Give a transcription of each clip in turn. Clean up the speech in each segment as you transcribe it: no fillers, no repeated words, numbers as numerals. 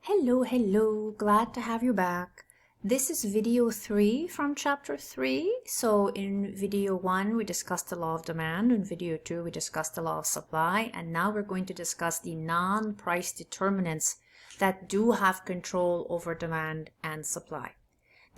Hello, glad to have you back. This is video 3 from chapter 3. So in video 1, we discussed the law of demand. In video 2, we discussed the law of supply. And now we're going to discuss the non-price determinants that do have control over demand and supply.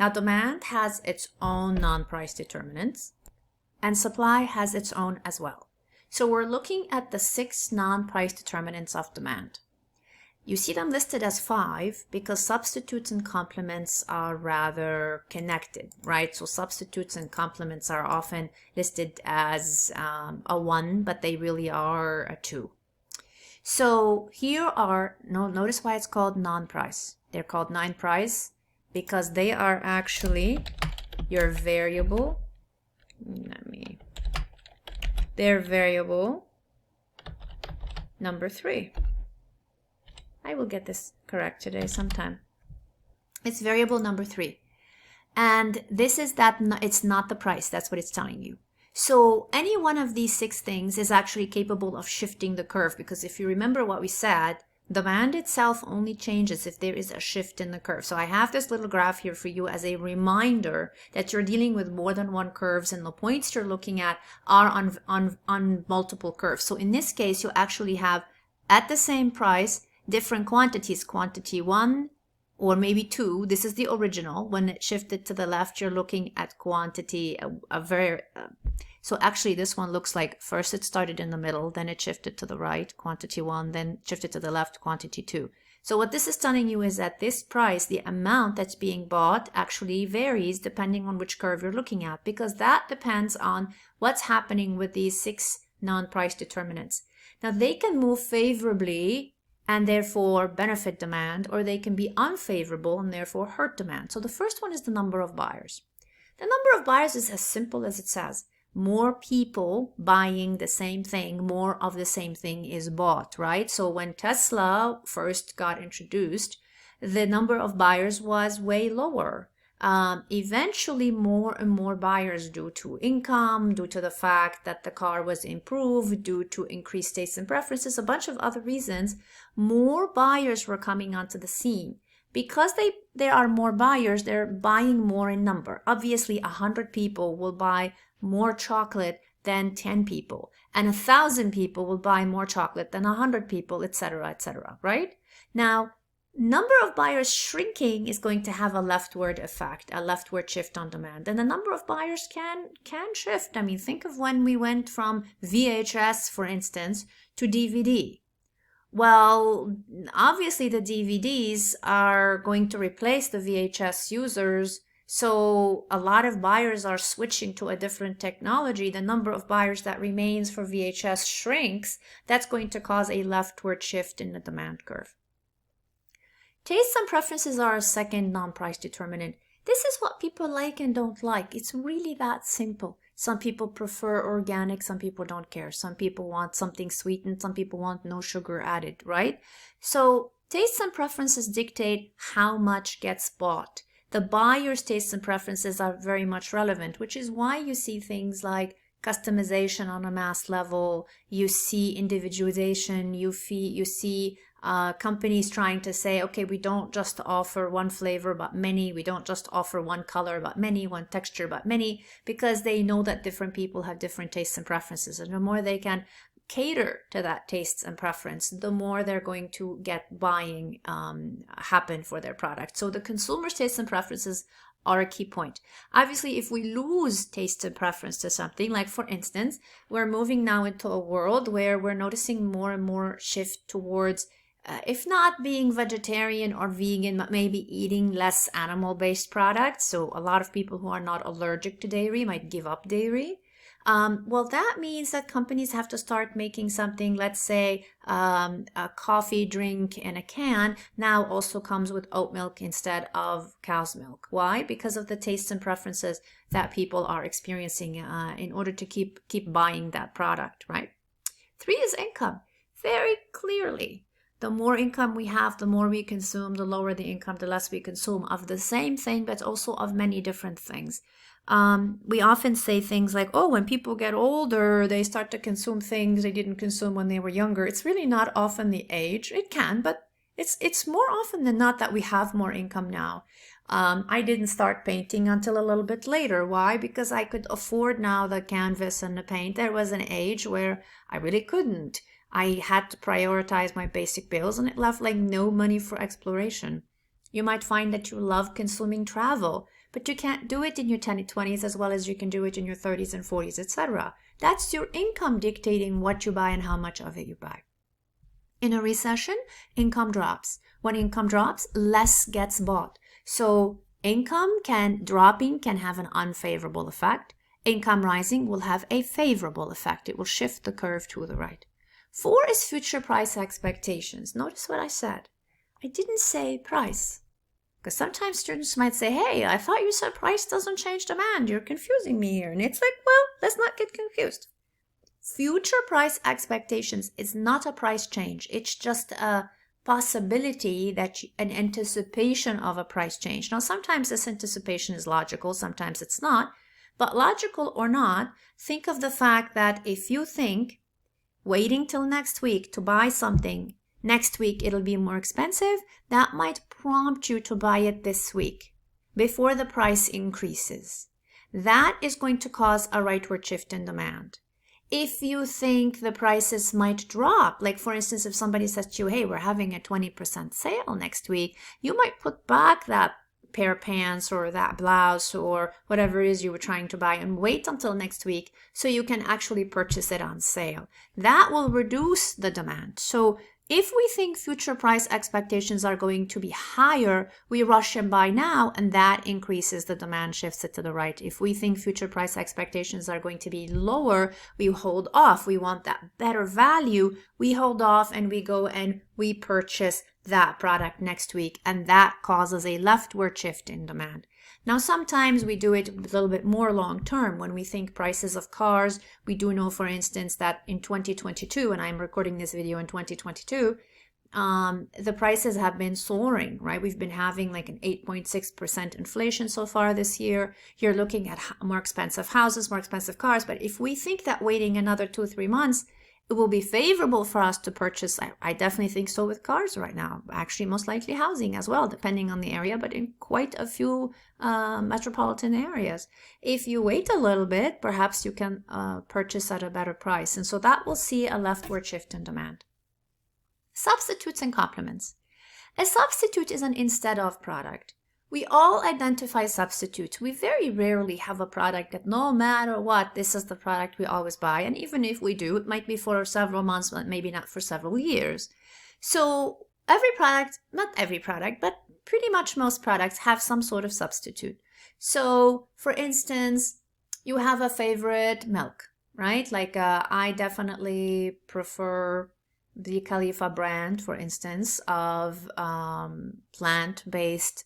Now, demand has its own non-price determinants, and supply has its own as well. So we're looking at the 6 non-price determinants of demand. You see them listed as 5 because substitutes and complements are rather connected, right? So substitutes and complements are often listed as a 1, but they really are a 2. So here are, notice why it's called non-price. They're called non-price because they are actually your variable. They're variable number 3. I will get this correct today sometime. It's variable number 3. And this is that it's not the price. That's what it's telling you. So any one of these 6 things is actually capable of shifting the curve, because if you remember what we said, demand itself only changes if there is a shift in the curve. So I have this little graph here for you as a reminder that you're dealing with more than one curves, and the points you're looking at are on multiple curves. So in this case, you actually have at the same price different quantities, quantity 1 or maybe 2. This is the original. When it shifted to the left, you're looking at quantity so actually this one looks like first it started in the middle, then it shifted to the right, quantity 1, then shifted to the left, quantity 2. So what this is telling you is that this price, the amount that's being bought, actually varies depending on which curve you're looking at, because that depends on what's happening with these 6 non-price determinants. Now they can move favorably and therefore benefit demand, or they can be unfavorable and therefore hurt demand. So the first one is the number of buyers. The number of buyers is as simple as it says. More people buying the same thing, more of the same thing is bought, right? So when Tesla first got introduced, the number of buyers was way lower. Eventually more and more buyers, due to income, due to the fact that the car was improved, due to increased tastes and preferences, a bunch of other reasons, more buyers were coming onto the scene. Because there are more buyers, they're buying more in number. Obviously, 100 people will buy more chocolate than 10 people, and 1,000 people will buy more chocolate than 100 people, etc., right? Now, number of buyers shrinking is going to have a leftward effect, a leftward shift on demand. And the number of buyers can shift. I mean, think of when we went from VHS, for instance, to DVD. Well, obviously the DVDs are going to replace the VHS users. So a lot of buyers are switching to a different technology. The number of buyers that remains for VHS shrinks. That's going to cause a leftward shift in the demand curve. Tastes and preferences are a second non-price determinant. This is what people like and don't like. It's really that simple. Some people prefer organic, some people don't care. Some people want something sweetened, some people want no sugar added, right? So tastes and preferences dictate how much gets bought. The buyer's tastes and preferences are very much relevant, which is why you see things like customization on a mass level, you see individualization, you see companies trying to say, okay, we don't just offer one flavor but many, we don't just offer one color but many, one texture but many, because they know that different people have different tastes and preferences, and the more they can cater to that tastes and preference, the more they're going to get buying happen for their product. So the consumer's tastes and preferences are a key point. Obviously, if we lose taste and preference to something, like for instance, we're moving now into a world where we're noticing more and more shift towards if not being vegetarian or vegan, but maybe eating less animal-based products. So a lot of people who are not allergic to dairy might give up dairy. Well, that means that companies have to start making something, let's say a coffee drink in a can now also comes with oat milk instead of cow's milk. Why? Because of the tastes and preferences that people are experiencing in order to keep buying that product, right? 3 is income. Very clearly, the more income we have, the more we consume. The lower the income, the less we consume of the same thing, but also of many different things. We often say things like, oh, when people get older, they start to consume things they didn't consume when they were younger. It's really not often the age. It can, but It's more often than not that we have more income now. I didn't start painting until a little bit later. Why? Because I could afford now the canvas and the paint. There was an age where I really couldn't. I had to prioritize my basic bills, and it left like no money for exploration. You might find that you love consuming travel, but you can't do it in your 20s as well as you can do it in your 30s and 40s, etc. That's your income dictating what you buy and how much of it you buy. In a recession, income drops. When income drops, less gets bought. So income dropping can have an unfavorable effect. Income rising will have a favorable effect. It will shift the curve to the right. 4 is future price expectations. Notice what I said. I didn't say price. Because sometimes students might say, hey, I thought you said price doesn't change demand. You're confusing me here. And it's like, well, let's not get confused. Future price expectations is not a price change. It's just a possibility that an anticipation of a price change. Now, sometimes this anticipation is logical, sometimes it's not. But logical or not, think of the fact that if you think waiting till next week to buy something, next week it'll be more expensive, that might prompt you to buy it this week before the price increases. That is going to cause a rightward shift in demand. If you think the prices might drop, like for instance, if somebody says to you, hey, we're having a 20% sale next week, you might put back that pair of pants or that blouse or whatever it is you were trying to buy and wait until next week so you can actually purchase it on sale. That will reduce the demand. So if we think future price expectations are going to be higher, we rush and buy now, and that increases the demand, shifts it to the right. If we think future price expectations are going to be lower, we hold off. We want that better value. We hold off and we go and we purchase that product next week, and that causes a leftward shift in demand. Now, sometimes we do it a little bit more long term. When we think prices of cars, we do know, for instance, that in 2022, and I'm recording this video in 2022, the prices have been soaring, right? We've been having like an 8.6% inflation so far this year. You're looking at more expensive houses, more expensive cars. But if we think that waiting another 2-3 months, it will be favorable for us to purchase. I definitely think so with cars right now. Actually, most likely housing as well, depending on the area, but in quite a few metropolitan areas. If you wait a little bit, perhaps you can purchase at a better price. And so that will see a leftward shift in demand. Substitutes and complements. A substitute is an instead of product. We all identify substitutes. We very rarely have a product that no matter what, this is the product we always buy. And even if we do, it might be for several months, but maybe not for several years. So every product, not every product, but pretty much most products have some sort of substitute. So for instance, you have a favorite milk, right? Like I definitely prefer the Khalifa brand, for instance, of plant-based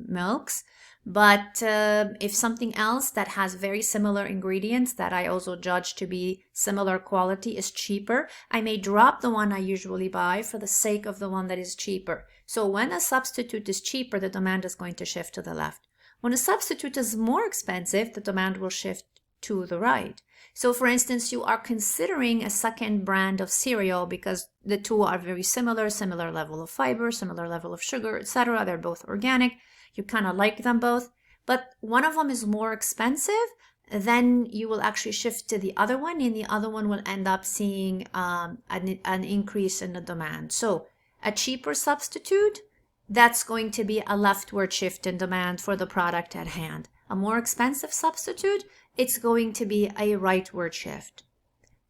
milks. But if something else that has very similar ingredients that I also judge to be similar quality is cheaper, I may drop the one I usually buy for the sake of the one that is cheaper. So when a substitute is cheaper, the demand is going to shift to the left. When a substitute is more expensive, the demand will shift to the right. So for instance, you are considering a second brand of cereal because the two are very similar level of fiber, similar level of sugar, etc. They're both organic. You kind of like them both, but one of them is more expensive, then you will actually shift to the other one, and the other one will end up seeing an increase in the demand. So a cheaper substitute, that's going to be a leftward shift in demand for the product at hand. A more expensive substitute, it's going to be a rightward shift.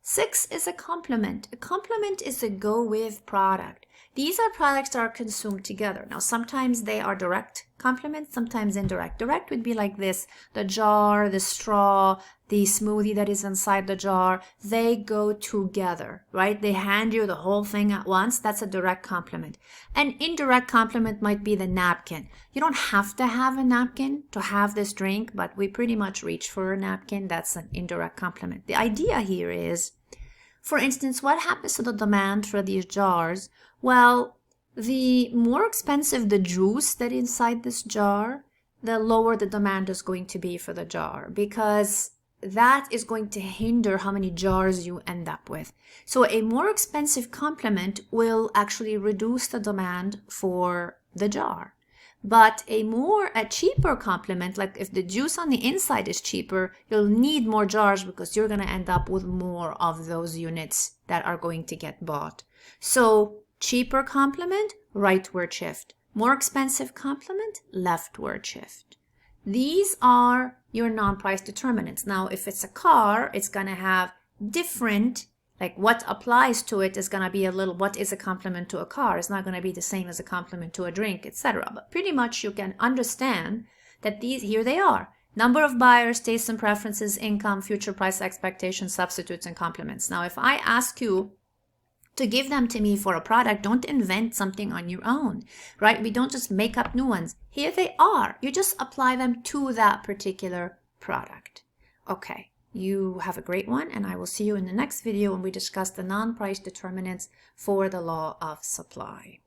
6 is a complement. A complement is a go-with product. These are products that are consumed together. Now, sometimes they are direct complements, sometimes indirect. Direct would be like this, the jar, the straw, the smoothie that is inside the jar. They go together, right? They hand you the whole thing at once. That's a direct complement. An indirect complement might be the napkin. You don't have to have a napkin to have this drink, but we pretty much reach for a napkin. That's an indirect complement. The idea here is, for instance, what happens to the demand for these jars? Well, the more expensive the juice that is inside this jar, the lower the demand is going to be for the jar, because that is going to hinder how many jars you end up with. So a more expensive complement will actually reduce the demand for the jar. But a cheaper complement, like if the juice on the inside is cheaper, you'll need more jars because you're going to end up with more of those units that are going to get bought. So cheaper complement, rightward shift. More expensive complement, leftward shift. These are your non-price determinants. Now, if it's a car, it's going to have different, like what applies to it is going to be a little, what is a complement to a car? It's not going to be the same as a complement to a drink, etc. But pretty much you can understand that these, here they are. Number of buyers, tastes and preferences, income, future price expectations, substitutes, and complements. Now, if I ask you to give them to me for a product, don't invent something on your own, right? We don't just make up new ones. Here they are. You just apply them to that particular product. Okay, you have a great one, and I will see you in the next video when we discuss the non-price determinants for the law of supply.